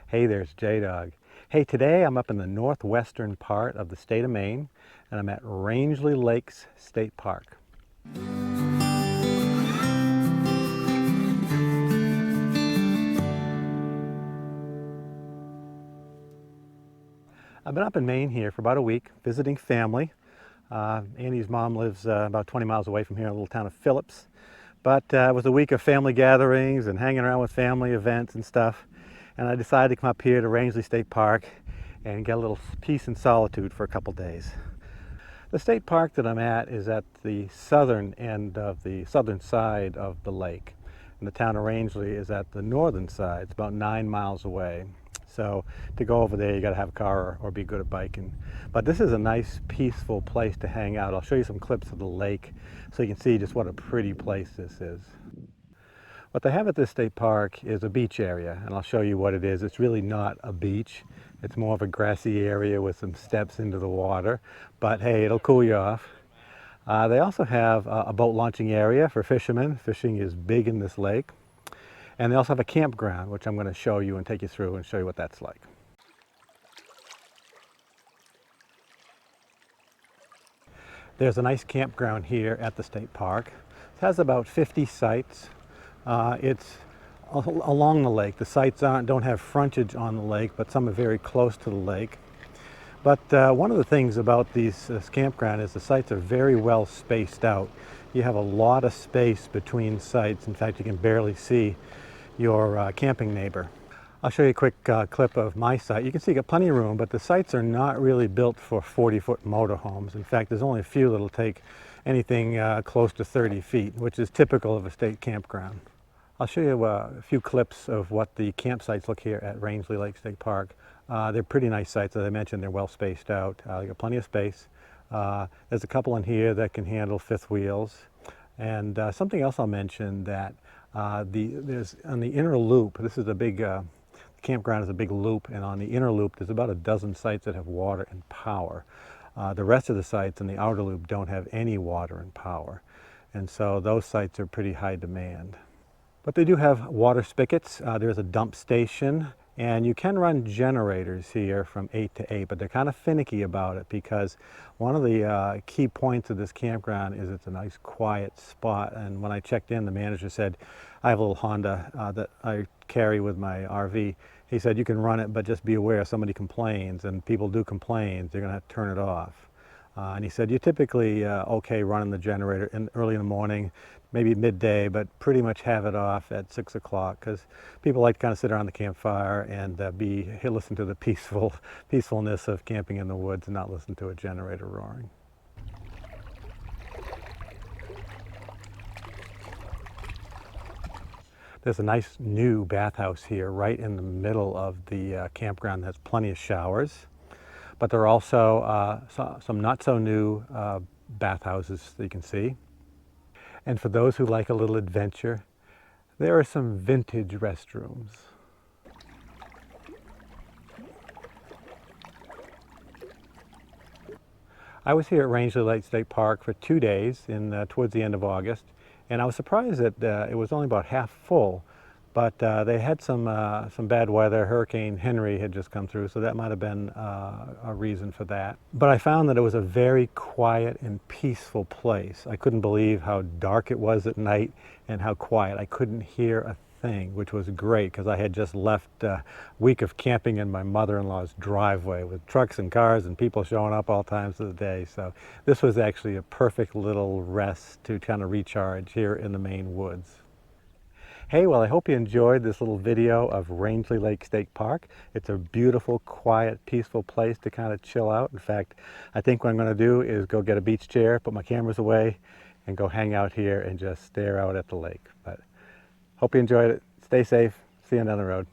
Hey, there's J-Dog. Hey, today I'm up in the northwestern part of the state of Maine, and I'm at Rangeley Lake State Park. I've been up in Maine here for about a week, visiting family. Annie's mom lives about 20 miles away from here in a little town of Phillips. But it was a week of family gatherings and hanging around with family events and stuff. And I decided to come up here to Rangeley State Park and get a little peace and solitude for a couple days. The state park that I'm at is at the southern end of the southern side of the lake. And the town of Rangeley is at the northern side. It's about 9 miles away. So to go over there, you got to have a car or be good at biking. But this is a nice, peaceful place to hang out. I'll show you some clips of the lake so you can see just what a pretty place this is. What they have at this state park is a beach area, and I'll show you what it is. It's really not a beach. It's more of a grassy area with some steps into the water, but hey, it'll cool you off. They also have a boat launching area for fishermen. Fishing is big in this lake. And they also have a campground, which I'm going to show you and take you through and show you what that's like. There's a nice campground here at the state park. It has about 50 sites. It's along the lake. The sites don't have frontage on the lake, but some are very close to the lake. But one of the things about this campground is the sites are very well spaced out. You have a lot of space between sites. In fact, you can barely see your camping neighbor. I'll show you a quick clip of my site. You can see you got plenty of room, but the sites are not really built for 40-foot motorhomes. In fact, there's only a few that'll take anything close to 30 feet, which is typical of a state campground. I'll show you a few clips of what the campsites look here at Rangeley Lake State Park. They're pretty nice sites. As I mentioned, they're well spaced out. You got plenty of space. There's a couple in here that can handle fifth wheels. And something else I'll mention that there's on the inner loop, this is a big, campground is a big loop, and on the inner loop there's about a dozen sites that have water and power. The rest of the sites in the outer loop don't have any water and power. And so those sites are pretty high demand. But they do have water spigots. There's a dump station, and you can run generators here from 8 to 8, but they're kind of finicky about it because one of the key points of this campground is it's a nice quiet spot. And when I checked in, the manager said, I have a little Honda that I carry with my RV. He said, you can run it, but just be aware if somebody complains, and people do complain, they're going to have to turn it off. And he said, you're typically okay running the generator early in the morning, maybe midday, but pretty much have it off at 6 o'clock because people like to kind of sit around the campfire and listen to the peacefulness of camping in the woods and not listen to a generator roaring. There's a nice new bathhouse here right in the middle of the campground that has plenty of showers. But there are also some not so new bathhouses that you can see. And for those who like a little adventure, there are some vintage restrooms. I was here at Rangeley Lake State Park for 2 days towards the end of August, and I was surprised that it was only about half full. But they had some bad weather. Hurricane Henry had just come through, so that might have been a reason for that. But I found that it was a very quiet and peaceful place. I couldn't believe how dark it was at night and how quiet. I couldn't hear a thing, which was great because I had just left a week of camping in my mother-in-law's driveway with trucks and cars and people showing up all times of the day. So this was actually a perfect little rest to kind of recharge here in the Maine woods. Hey, well, I hope you enjoyed this little video of Rangeley Lake State Park. It's a beautiful, quiet, peaceful place to kind of chill out. In fact, I think what I'm going to do is go get a beach chair, put my cameras away, and go hang out here and just stare out at the lake. But hope you enjoyed it. Stay safe. See you down the road.